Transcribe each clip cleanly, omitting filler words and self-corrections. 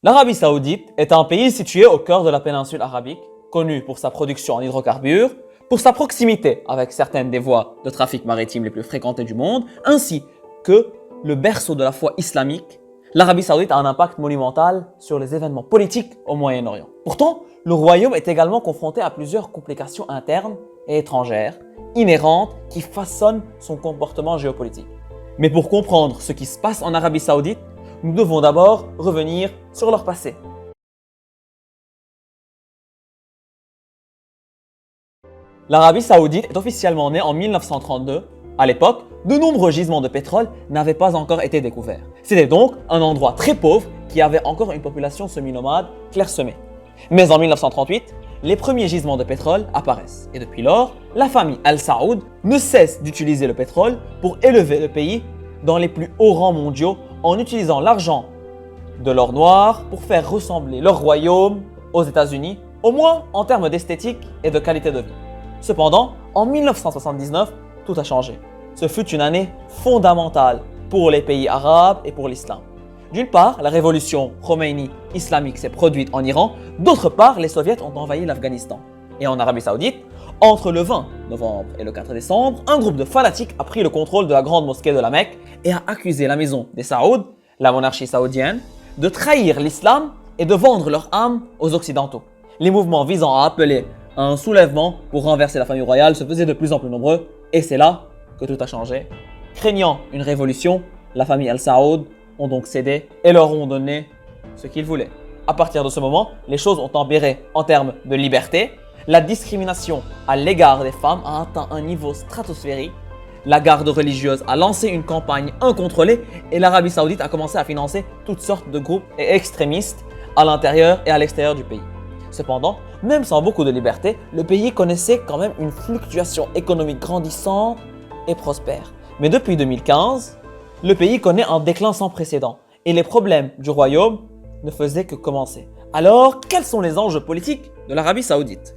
L'Arabie Saoudite est un pays situé au cœur de la péninsule arabique, connu pour sa production en hydrocarbures, pour sa proximité avec certaines des voies de trafic maritime les plus fréquentées du monde, ainsi que le berceau de la foi islamique. L'Arabie Saoudite a un impact monumental sur les événements politiques au Moyen-Orient. Pourtant, le royaume est également confronté à plusieurs complications internes et étrangères, inhérentes, qui façonnent son comportement géopolitique. Mais pour comprendre ce qui se passe en Arabie Saoudite, nous devons d'abord revenir sur leur passé. L'Arabie Saoudite est officiellement née en 1932. À l'époque, de nombreux gisements de pétrole n'avaient pas encore été découverts. C'était donc un endroit très pauvre qui avait encore une population semi-nomade clairsemée. Mais en 1938, les premiers gisements de pétrole apparaissent. Et depuis lors, la famille Al Saoud ne cesse d'utiliser le pétrole pour élever le pays dans les plus hauts rangs mondiaux en utilisant l'argent de l'or noir pour faire ressembler leur royaume aux États-Unis, au moins en termes d'esthétique et de qualité de vie. Cependant, en 1979, tout a changé. Ce fut une année fondamentale pour les pays arabes et pour l'islam. D'une part, la révolution Khomeini islamique s'est produite en Iran, d'autre part, les soviets ont envahi l'Afghanistan. Et en Arabie Saoudite, entre le 20 novembre et le 4 décembre, un groupe de fanatiques a pris le contrôle de la grande mosquée de la Mecque et a accusé la maison des Saouds, la monarchie saoudienne, de trahir l'islam et de vendre leur âme aux Occidentaux. Les mouvements visant à appeler à un soulèvement pour renverser la famille royale se faisaient de plus en plus nombreux et c'est là que tout a changé. Craignant une révolution, la famille Al Saoud ont donc cédé et leur ont donné ce qu'ils voulaient. À partir de ce moment, les choses ont empiré en termes de liberté. La discrimination à l'égard des femmes a atteint un niveau stratosphérique. La garde religieuse a lancé une campagne incontrôlée et l'Arabie Saoudite a commencé à financer toutes sortes de groupes et extrémistes à l'intérieur et à l'extérieur du pays. Cependant, même sans beaucoup de liberté, le pays connaissait quand même une fluctuation économique grandissante et prospère. Mais depuis 2015, le pays connaît un déclin sans précédent et les problèmes du royaume ne faisaient que commencer. Alors, quels sont les enjeux politiques de l'Arabie Saoudite ?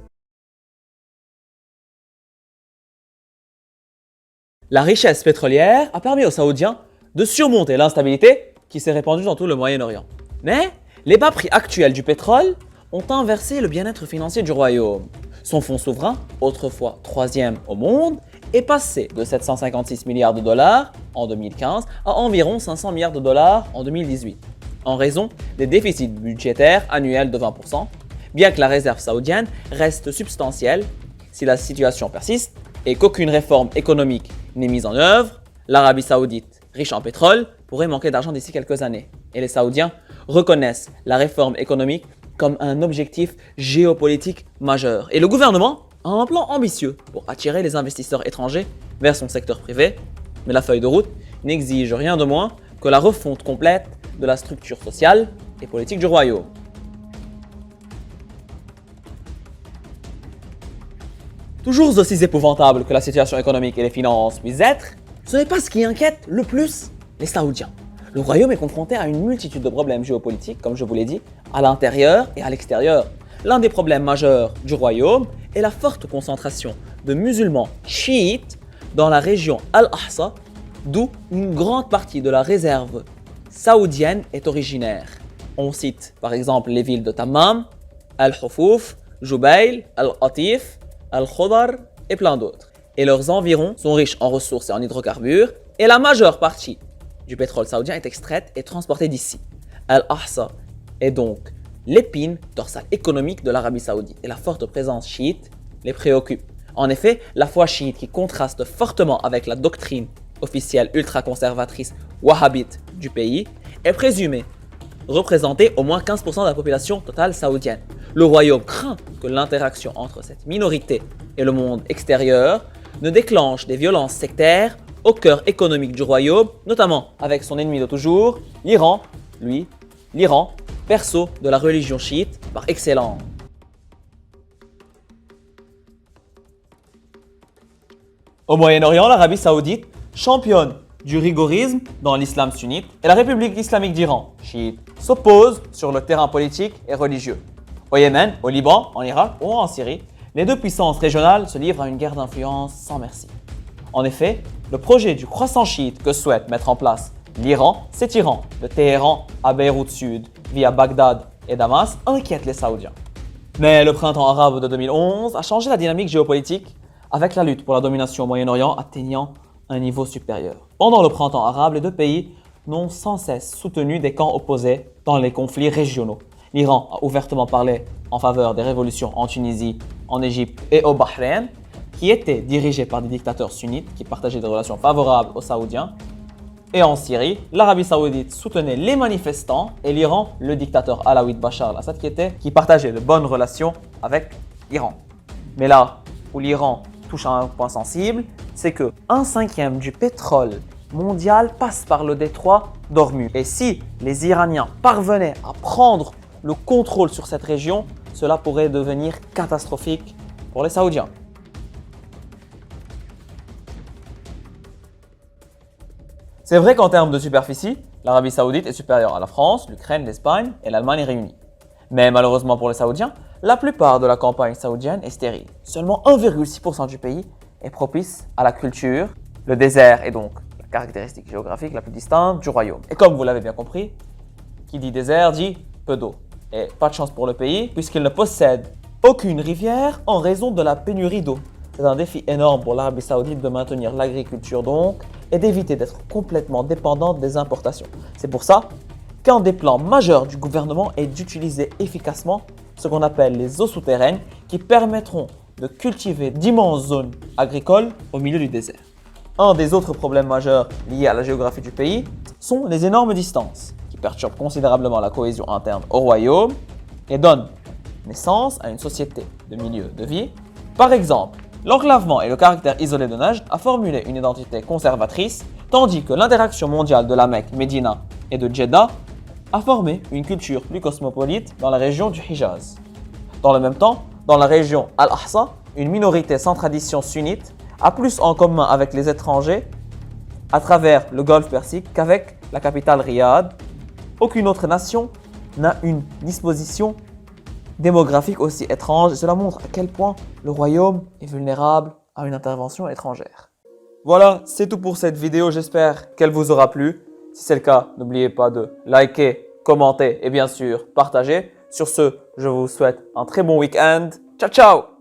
La richesse pétrolière a permis aux Saoudiens de surmonter l'instabilité qui s'est répandue dans tout le Moyen-Orient. Mais les bas prix actuels du pétrole ont inversé le bien-être financier du royaume. Son fonds souverain, autrefois troisième au monde, est passé de 756 milliards de dollars en 2015 à environ 500 milliards de dollars en 2018, en raison des déficits budgétaires annuels de 20%, bien que la réserve saoudienne reste substantielle. Si la situation persiste et qu'aucune réforme économique n'est mise en œuvre, l'Arabie Saoudite, riche en pétrole, pourrait manquer d'argent d'ici quelques années. Et les Saoudiens reconnaissent la réforme économique comme un objectif géopolitique majeur. Et le gouvernement a un plan ambitieux pour attirer les investisseurs étrangers vers son secteur privé, mais la feuille de route n'exige rien de moins que la refonte complète de la structure sociale et politique du royaume. Toujours aussi épouvantable que la situation économique et les finances puissent être, ce n'est pas ce qui inquiète le plus les Saoudiens. Le royaume est confronté à une multitude de problèmes géopolitiques, comme je vous l'ai dit, à l'intérieur et à l'extérieur. L'un des problèmes majeurs du royaume est la forte concentration de musulmans chiites dans la région Al-Ahsa, d'où une grande partie de la réserve saoudienne est originaire. On cite par exemple les villes de Tammam, Al-Hufuf, Jubail, Al-Qatif, Al-Khudar et plein d'autres. Et leurs environs sont riches en ressources et en hydrocarbures et la majeure partie du pétrole saoudien est extraite et transportée d'ici. Al-Ahsa est donc l'épine dorsale économique de l'Arabie Saoudite et la forte présence chiite les préoccupe. En effet, la foi chiite qui contraste fortement avec la doctrine officielle ultra-conservatrice wahhabite du pays est présumée représenter au moins 15% de la population totale saoudienne. Le royaume craint que l'interaction entre cette minorité et le monde extérieur ne déclenche des violences sectaires au cœur économique du royaume, notamment avec son ennemi de toujours, l'Iran, berceau de la religion chiite par excellence. Au Moyen-Orient, l'Arabie Saoudite, championne du rigorisme dans l'islam sunnite, et la République islamique d'Iran, chiite, s'opposent sur le terrain politique et religieux. Au Yémen, au Liban, en Irak ou en Syrie, les deux puissances régionales se livrent à une guerre d'influence sans merci. En effet, le projet du croissant chiite que souhaite mettre en place l'Iran s'étirant de Téhéran à Beyrouth Sud via Bagdad et Damas inquiètent les Saoudiens. Mais le printemps arabe de 2011 a changé la dynamique géopolitique avec la lutte pour la domination au Moyen-Orient atteignant un niveau supérieur. Pendant le printemps arabe, les deux pays n'ont sans cesse soutenu des camps opposés dans les conflits régionaux. L'Iran a ouvertement parlé en faveur des révolutions en Tunisie, en Égypte et au Bahreïn, qui étaient dirigées par des dictateurs sunnites qui partageaient des relations favorables aux Saoudiens. Et en Syrie, l'Arabie Saoudite soutenait les manifestants et l'Iran, le dictateur alaouite Bachar al-Assad qui partageait de bonnes relations avec l'Iran. Mais là où l'Iran touche à un point sensible, c'est que 1/5 du pétrole mondial passe par le détroit d'Ormuz. Et si les Iraniens parvenaient à prendre le contrôle sur cette région, cela pourrait devenir catastrophique pour les Saoudiens. C'est vrai qu'en termes de superficie, l'Arabie Saoudite est supérieure à la France, l'Ukraine, l'Espagne et l'Allemagne réunies. Mais malheureusement pour les Saoudiens, la plupart de la campagne saoudienne est stérile. Seulement 1,6% du pays est propice à la culture. Le désert est donc la caractéristique géographique la plus distincte du royaume. Et comme vous l'avez bien compris, qui dit désert dit peu d'eau. Et pas de chance pour le pays puisqu'il ne possède aucune rivière en raison de la pénurie d'eau. C'est un défi énorme pour l'Arabie Saoudite de maintenir l'agriculture donc et d'éviter d'être complètement dépendante des importations. C'est pour ça qu'un des plans majeurs du gouvernement est d'utiliser efficacement ce qu'on appelle les eaux souterraines qui permettront de cultiver d'immenses zones agricoles au milieu du désert. Un des autres problèmes majeurs liés à la géographie du pays sont les énormes distances qui perturbent considérablement la cohésion interne au royaume et donnent naissance à une société de milieu de vie. Par exemple, l'enclavement et le caractère isolé de Najd a formulé une identité conservatrice, tandis que l'interaction mondiale de la Mecque, Médina et de Djeddah a formé une culture plus cosmopolite dans la région du Hijaz. Dans le même temps, dans la région Al-Ahsa, une minorité sans tradition sunnite a plus en commun avec les étrangers à travers le Golfe Persique qu'avec la capitale Riyad. Aucune autre nation n'a une disposition démographique aussi étrange et cela montre à quel point le royaume est vulnérable à une intervention étrangère. Voilà, c'est tout pour cette vidéo, j'espère qu'elle vous aura plu. Si c'est le cas, n'oubliez pas de liker, commenter et bien sûr partager. Sur ce, je vous souhaite un très bon week-end. Ciao ciao!